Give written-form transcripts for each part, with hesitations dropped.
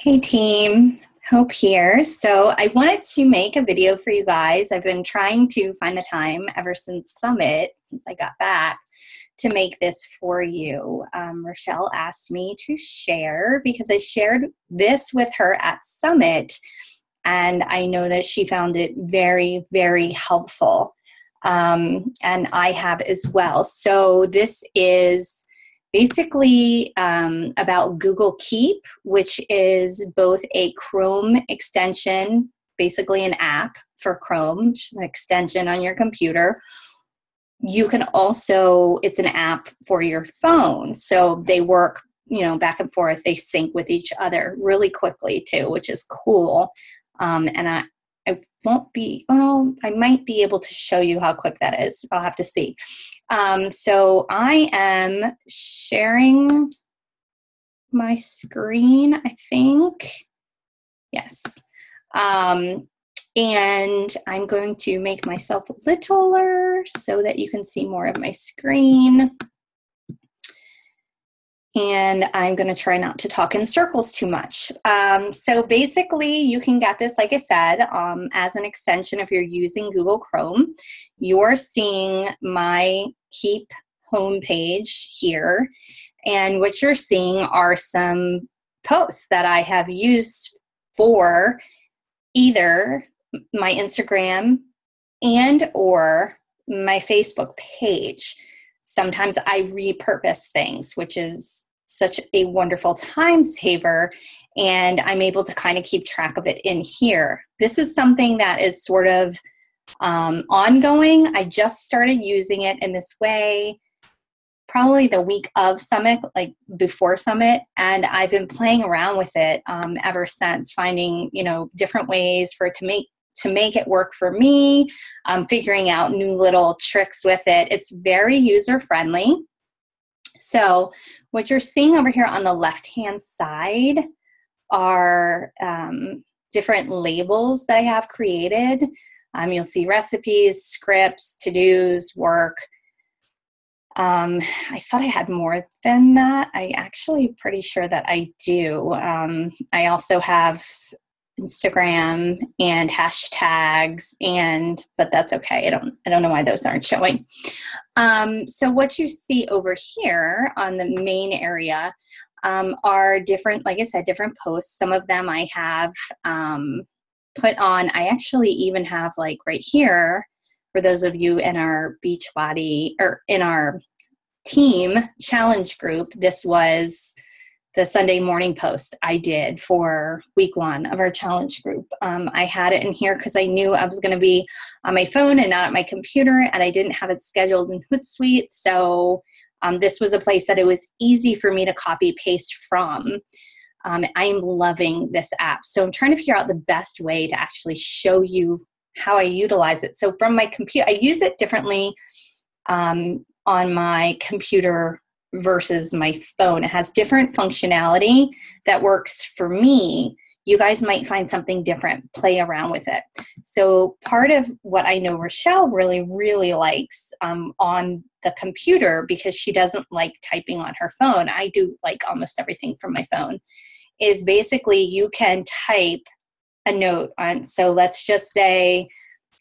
Hey team, Hope here. So I wanted to make a video for you guys. I've been trying to find the time ever since Summit, since I got back, to make this for you. Rochelle asked me to share because I shared this with her at Summit, and I know that she found it very, very helpful. And I have as well. So this is basically about Google Keep, which is both a Chrome extension, basically an app for Chrome, which is an extension on your computer. You can also, it's an app for your phone. So they work, back and forth. They sync with each other really quickly too, which is cool. And I might be able to show you how quick that is. I'll have to see. So I am sharing my screen, I think. Yes. And I'm going to make myself littler so that you can see more of my screen. And I'm going to try not to talk in circles too much. So basically, you can get this, like I said, as an extension if you're using Google Chrome. You're seeing my Keep homepage here. And what you're seeing are some posts that I have used for either my Instagram and or my Facebook page. Sometimes I repurpose things, which is such a wonderful time saver, and I'm able to kind of keep track of it in here. This is something that is sort of ongoing. I just started using it in this way probably the week of Summit, like before Summit, and I've been playing around with it ever since, finding different ways for it to make it work for me, figuring out new little tricks with it. It's very user-friendly. So what you're seeing over here on the left-hand side are different labels that I have created. You'll see recipes, scripts, to-dos, work. I thought I had more than that. I actually pretty sure that I do. I also have Instagram and hashtags, but that's okay. I don't know why those aren't showing. So what you see over here on the main area are different, like I said, different posts. Some of them I have put on. I actually even have, like, right here, for those of you in our Beachbody or in our team challenge group, this was the Sunday morning post I did for week 1 of our challenge group. I had it in here because I knew I was going to be on my phone and not at my computer, and I didn't have it scheduled in Hootsuite. So this was a place that it was easy for me to copy paste from. I'm loving this app. So I'm trying to figure out the best way to actually show you how I utilize it. So from my computer, I use it differently on my computer versus my phone. It has different functionality that works for me. You guys might find something different. Play around with it. So part of what I know Rochelle really, really likes on the computer, because she doesn't like typing on her phone, I do like almost everything from my phone, is basically you can type a note on. So let's just say,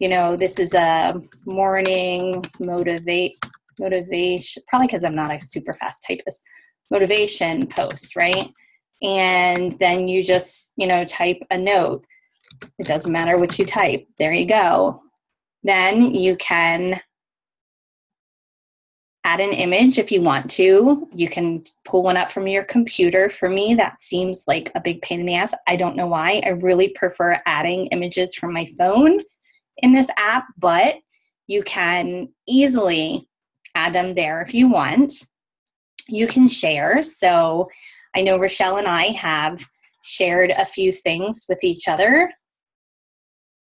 this is a morning motivation, probably because I'm not a super fast typist, motivation post, right? And then you just, type a note. It doesn't matter what you type. There you go. Then you can add an image if you want to. You can pull one up from your computer. For me, that seems like a big pain in the ass. I don't know why. I really prefer adding images from my phone in this app, but you can easily add them there if you want. You can share. So I know Rochelle and I have shared a few things with each other.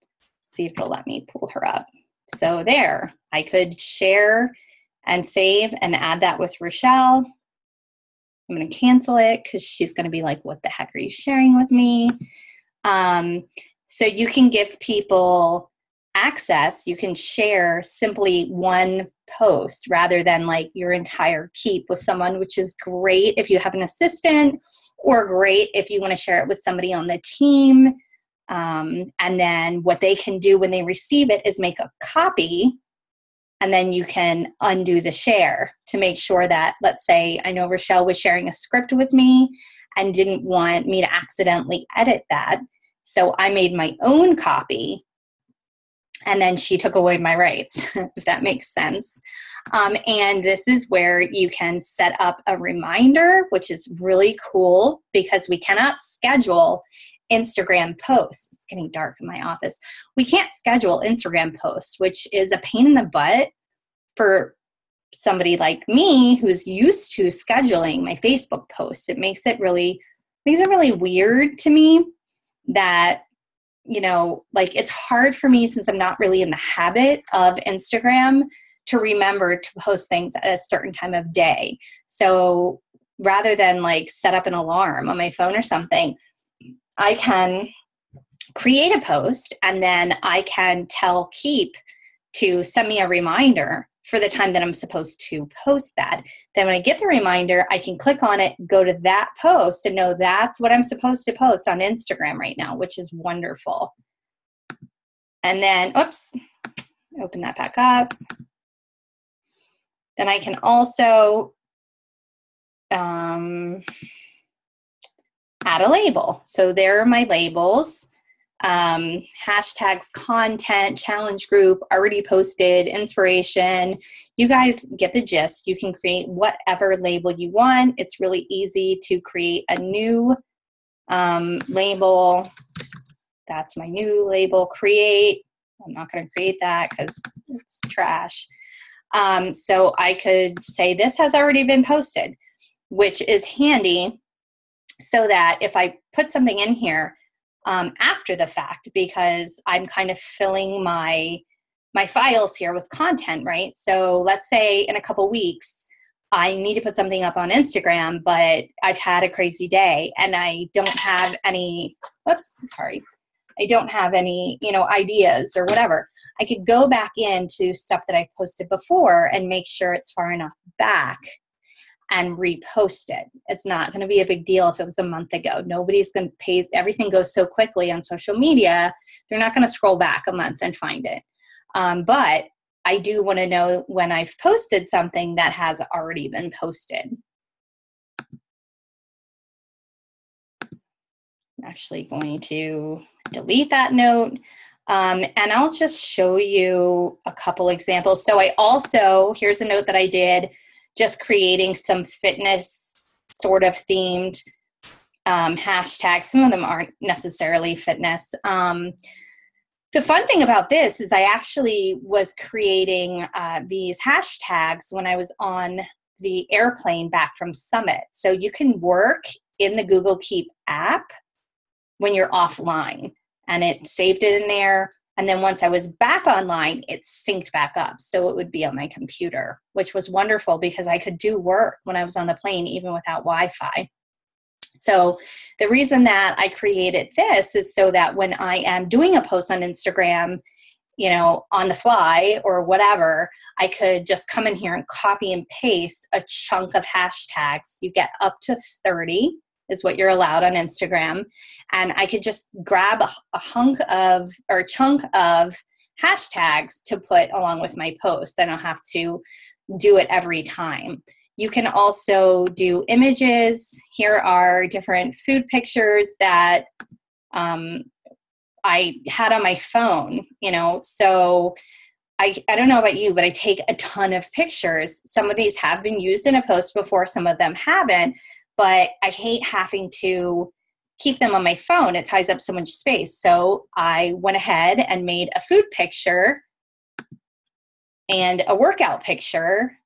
Let's see if it'll let me pull her up. So there, I could share and save and add that with Rochelle. I'm going to cancel it because she's going to be like, what the heck are you sharing with me? So you can give people access. You can share simply one post rather than like your entire keep with someone, which is great if you have an assistant or great if you want to share it with somebody on the team. And then what they can do when they receive it is make a copy, and then you can undo the share to make sure that, let's say, I know Rochelle was sharing a script with me and didn't want me to accidentally edit that. So I made my own copy, and then she took away my rights, if that makes sense. And this is where you can set up a reminder, which is really cool because we cannot schedule Instagram posts. It's getting dark in my office. We can't schedule Instagram posts, which is a pain in the butt for somebody like me who's used to scheduling my Facebook posts. It makes it really weird to me that, you know, like it's hard for me since I'm not really in the habit of Instagram to remember to post things at a certain time of day. So rather than like set up an alarm on my phone or something, I can create a post and then I can tell Keep to send me a reminder for the time that I'm supposed to post that. Then when I get the reminder, I can click on it, go to that post, and know that's what I'm supposed to post on Instagram right now, which is wonderful. And then, oops, open that back up. Then I can also add a label. So there are my labels. Hashtags, content, challenge group, already posted, inspiration. You guys get the gist. You can create whatever label you want. It's really easy to create a new label. That's my new label, create. I'm not going to create that because it's trash. So I could say this has already been posted, which is handy so that if I put something in here after the fact, because I'm kind of filling my files here with content, right? So let's say in a couple weeks, I need to put something up on Instagram, but I've had a crazy day and I don't have any, I don't have any, ideas or whatever. I could go back into stuff that I've posted before and make sure it's far enough back and repost it. It's not going to be a big deal if it was a month ago. Nobody's going to pay. Everything goes so quickly on social media. They're not going to scroll back a month and find it. But I do want to know when I've posted something that has already been posted. I'm actually going to delete that note. And I'll just show you a couple examples. So here's a note that I did, just creating some fitness sort of themed hashtags. Some of them aren't necessarily fitness. The fun thing about this is I actually was creating these hashtags when I was on the airplane back from Summit. So you can work in the Google Keep app when you're offline, and it saved it in there. And then once I was back online, it synced back up. So it would be on my computer, which was wonderful because I could do work when I was on the plane, even without Wi-Fi. So the reason that I created this is so that when I am doing a post on Instagram, on the fly or whatever, I could just come in here and copy and paste a chunk of hashtags. You get up to 30 is what you're allowed on Instagram. And I could just grab a chunk of hashtags to put along with my post. I don't have to do it every time. You can also do images. Here are different food pictures that I had on my phone, so I don't know about you, but I take a ton of pictures. Some of these have been used in a post before, some of them haven't, but I hate having to keep them on my phone. It ties up so much space. So I went ahead and made a food picture and a workout picture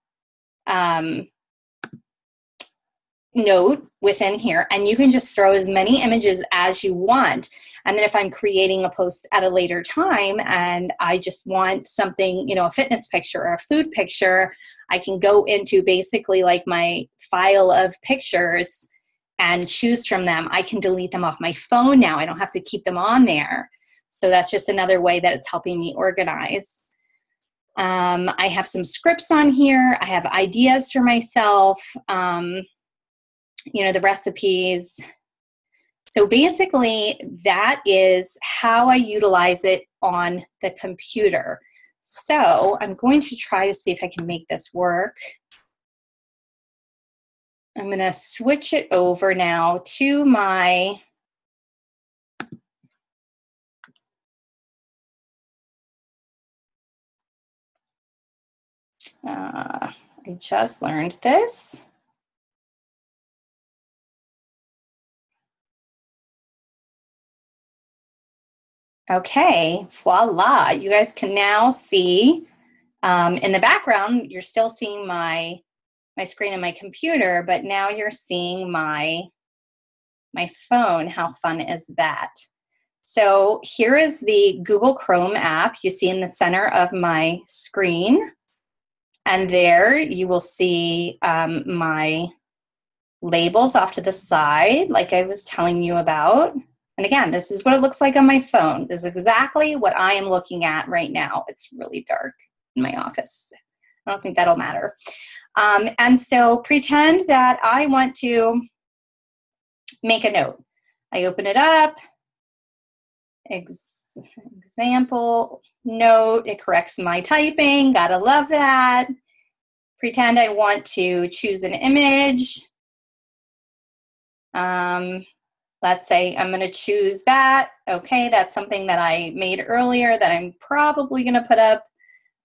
note within here, and you can just throw as many images as you want. And then if I'm creating a post at a later time and I just want something, a fitness picture or a food picture, I can go into basically like my file of pictures and choose from them. I can delete them off my phone now. I don't have to keep them on there. So that's just another way that it's helping me organize. I have some scripts on here. I have ideas for myself. the recipes. So basically, that is how I utilize it on the computer. So I'm going to try to see if I can make this work. I'm going to switch it over now to my I just learned this. Okay, voila. You guys can now see in the background, you're still seeing my screen and my computer, but now you're seeing my phone. How fun is that? So here is the Google Chrome app you see in the center of my screen. And there you will see my labels off to the side, like I was telling you about. And again, this is what it looks like on my phone. This is exactly what I am looking at right now. It's really dark in my office. I don't think that'll matter. And so pretend that I want to make a note. I open it up, example note, it corrects my typing, gotta love that. Pretend I want to choose an image. Let's say I'm gonna choose that. Okay, that's something that I made earlier that I'm probably gonna put up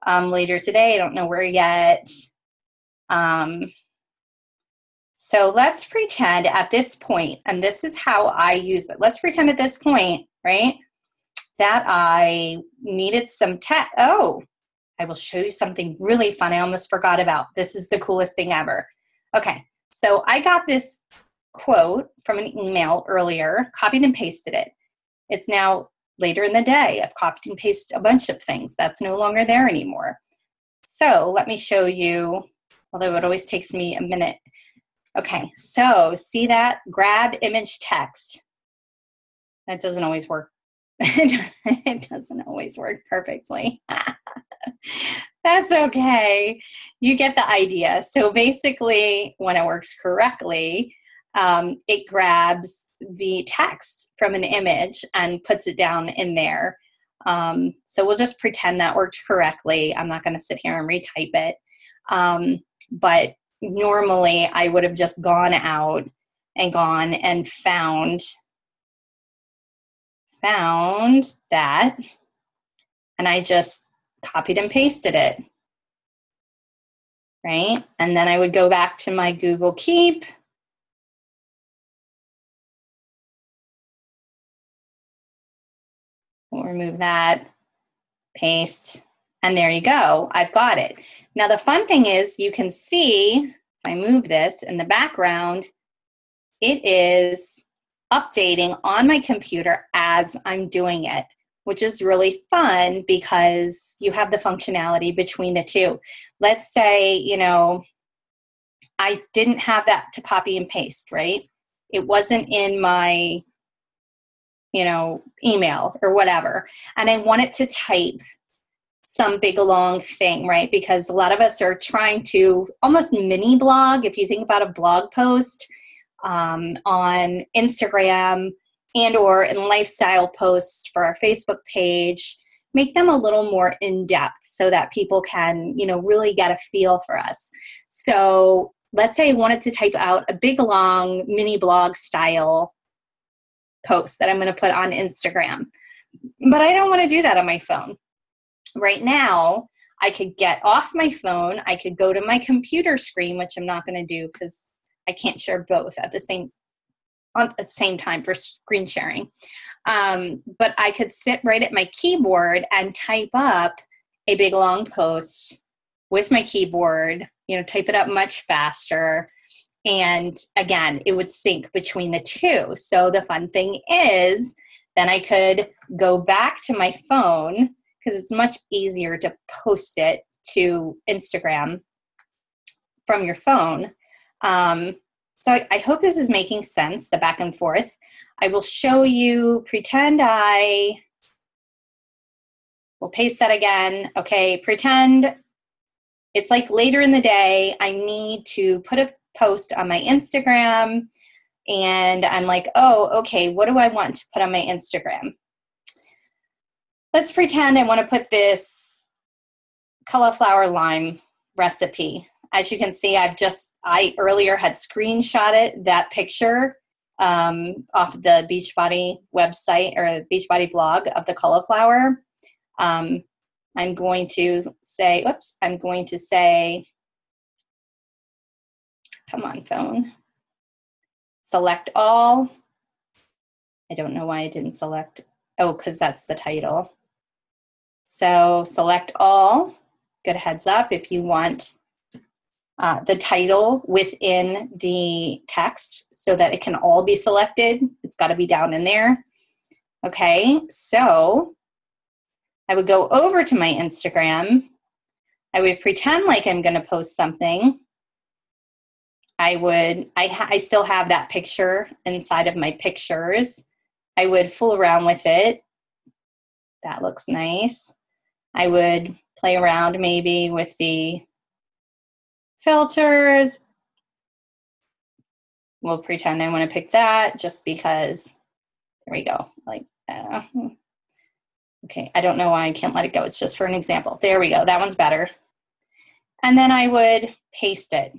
later today. I don't know where yet. So let's pretend at this point, and this is how I use it. Let's pretend at this point, right, that I needed some text. Oh, I will show you something really fun I almost forgot about. This is the coolest thing ever. Okay, so I got this quote from an email earlier, copied and pasted it. It's now later in the day. I've copied and pasted a bunch of things. That's no longer there anymore. So let me show you, although it always takes me a minute. Okay, so see that? Grab image text. That doesn't always work. It doesn't always work perfectly. That's okay. You get the idea. So basically, when it works correctly, it grabs the text from an image and puts it down in there. So we'll just pretend that worked correctly. I'm not going to sit here and retype it. But normally, I would have just gone out and gone and found that, and I just copied and pasted it, right? And then I would go back to my Google Keep. We'll remove that, paste, and there you go. I've got it. Now the fun thing is you can see, if I move this in the background, it is updating on my computer as I'm doing it, which is really fun because you have the functionality between the two. Let's say, I didn't have that to copy and paste, right? It wasn't in my, email or whatever. And I wanted to type some big long thing, right? Because a lot of us are trying to almost mini blog. If you think about a blog post on Instagram and or in lifestyle posts for our Facebook page, make them a little more in-depth so that people can, really get a feel for us. So let's say I wanted to type out a big long mini blog style post that I'm going to put on Instagram, but I don't want to do that on my phone. Right now, I could get off my phone, I could go to my computer screen, which I'm not going to do because I can't share both at the same time for screen sharing. But I could sit right at my keyboard and type up a big long post with my keyboard, type it up much faster. And again, it would sync between the two. So the fun thing is then I could go back to my phone because it's much easier to post it to Instagram from your phone. So I hope this is making sense, the back and forth. I will show you, pretend I will paste that again. Okay, pretend it's like later in the day, I need to put a post on my Instagram, and I'm like, oh, okay, what do I want to put on my Instagram? Let's pretend I want to put this cauliflower lime recipe. As you can see, I earlier had screenshotted that picture off the Beachbody website or Beachbody blog of the cauliflower. I'm going to say, come on, phone. Select all. I don't know why I didn't select. Oh, because that's the title. So select all. Good heads up if you want the title within the text so that it can all be selected. It's got to be down in there. Okay, so I would go over to my Instagram. I would pretend like I'm going to post something. I still have that picture inside of my pictures. I would fool around with it. That looks nice. I would play around maybe with the filters. We'll pretend I want to pick that just because. There we go. Okay, I don't know why I can't let it go. It's just for an example. There we go. That one's better. And then I would paste it.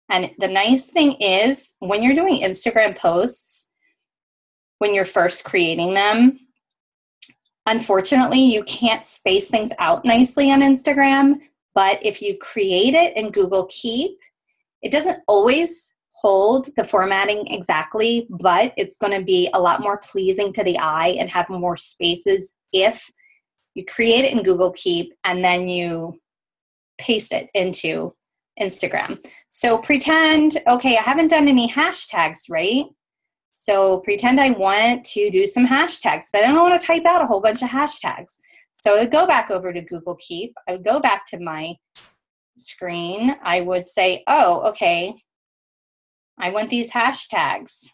And the nice thing is when you're doing Instagram posts, when you're first creating them, unfortunately, you can't space things out nicely on Instagram. But if you create it in Google Keep, it doesn't always hold the formatting exactly, but it's going to be a lot more pleasing to the eye and have more spaces if you create it in Google Keep and then you paste it into Instagram. So pretend, okay, I haven't done any hashtags, right? So pretend I want to do some hashtags, but I don't want to type out a whole bunch of hashtags. So I would go back over to Google Keep. I would go back to my screen. I would say, oh, okay, I want these hashtags.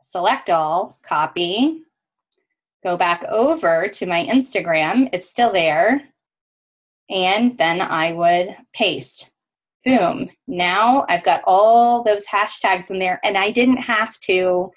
Select all, copy, go back over to my Instagram. It's still there. And then I would paste. Boom. Now I've got all those hashtags in there and I didn't have to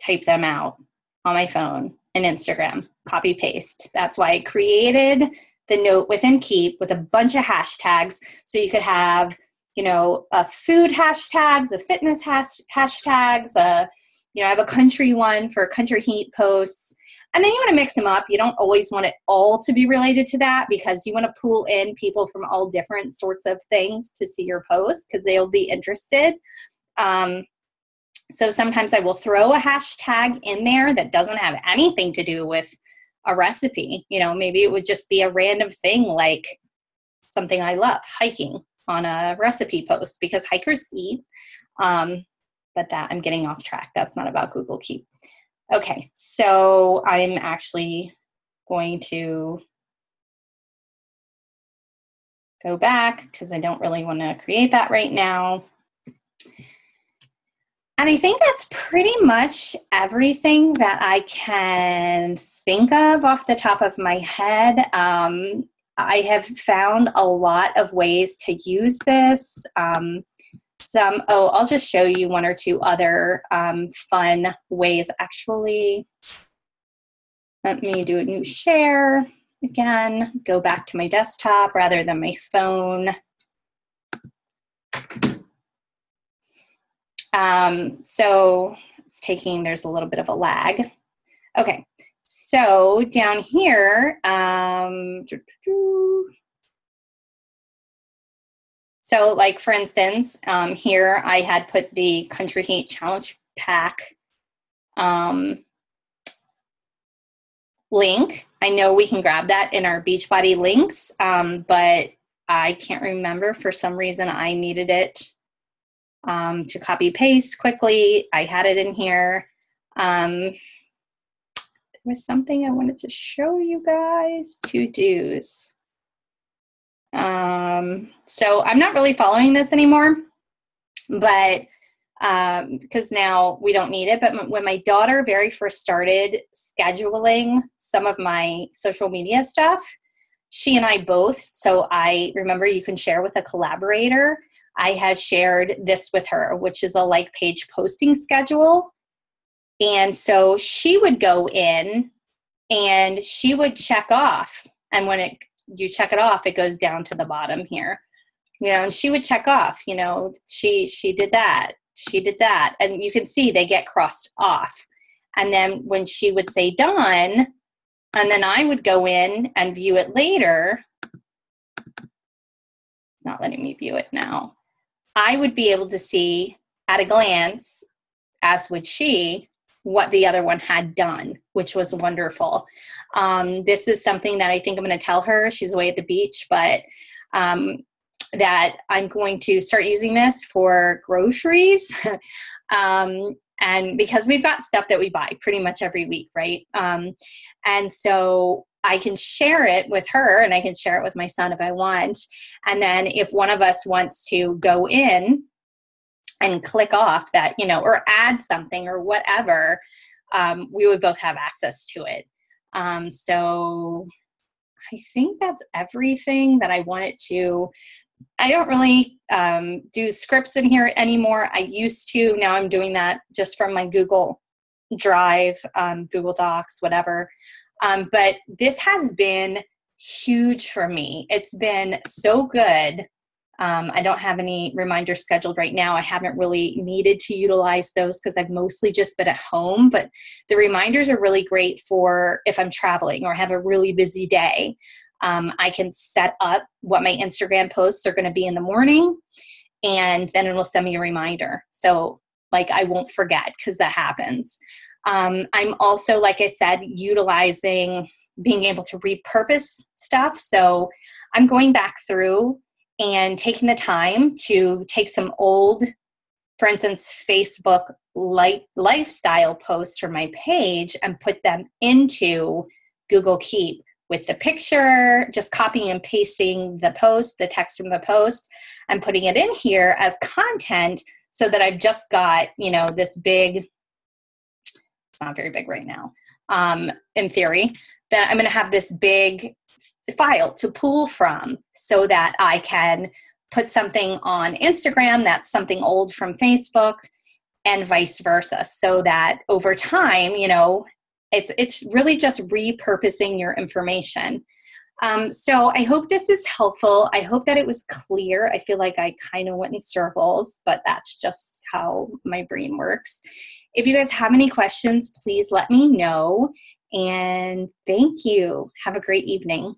type them out on my phone in Instagram. Copy paste. That's why I created the note within Keep with a bunch of hashtags. So you could have, a food hashtags, a fitness hashtags, I have a country one for country heat posts. And then you want to mix them up. You don't always want it all to be related to that because you want to pull in people from all different sorts of things to see your posts because they'll be interested. So sometimes I will throw a hashtag in there that doesn't have anything to do with a recipe. Maybe it would just be a random thing like something I love, hiking on a recipe post because hikers eat. But I'm getting off track. That's not about Google Keep. Okay, so I'm actually going to go back because I don't really want to create that right now. And I think that's pretty much everything that I can think of off the top of my head. I have found a lot of ways to use this. I'll just show you one or two other fun ways. Actually, let me do a new share again, go back to my desktop rather than my phone. So it's there's a little bit of a lag. Okay, so down here, so like for instance, here I had put the Country Heat Challenge Pack link. I know we can grab that in our Beachbody links, but I can't remember. For some reason, I needed it to copy paste quickly. I had it in here. There was something I wanted to show you guys, to-dos. So I'm not really following this anymore, but because now we don't need it. But when my daughter very first started scheduling some of my social media stuff, she and I both, so I remember you can share with a collaborator. I had shared this with her, which is a like page posting schedule. And so she would go in and she would check off. And when you check it off, it goes down to the bottom here, and she would check off, she did that. She did that. And you can see they get crossed off. And then when she would say done, and then I would go in and view it later. It's not letting me view it now. I would be able to see at a glance, as would she, what the other one had done, which was wonderful. This is something that I think I'm going to tell her. She's away at the beach, but that I'm going to start using this for groceries. And because we've got stuff that we buy pretty much every week, right? And so I can share it with her and I can share it with my son if I want. And then if one of us wants to go in and click off that, or add something or whatever, we would both have access to it. So I think that's everything that I wanted to. I don't really do scripts in here anymore. I used to. Now I'm doing that just from my Google Drive, Google Docs, whatever. But this has been huge for me. It's been so good. I don't have any reminders scheduled right now. I haven't really needed to utilize those because I've mostly just been at home. But the reminders are really great for if I'm traveling or have a really busy day. I can set up what my Instagram posts are going to be in the morning, and then it'll send me a reminder. So I won't forget because that happens. I'm also, like I said, utilizing being able to repurpose stuff. So I'm going back through and taking the time to take some old, for instance, Facebook lifestyle posts from my page and put them into Google Keep with the picture, just copying and pasting the post, the text from the post, and putting it in here as content so that I've just got, this big, it's not very big right now, in theory, that I'm going to have this big file to pull from so that I can put something on Instagram that's something old from Facebook and vice versa, so that over time, it's really just repurposing your information. So I hope this is helpful. I hope that it was clear. I feel like I kind of went in circles, but that's just how my brain works. If you guys have any questions, please let me know. And thank you. Have a great evening.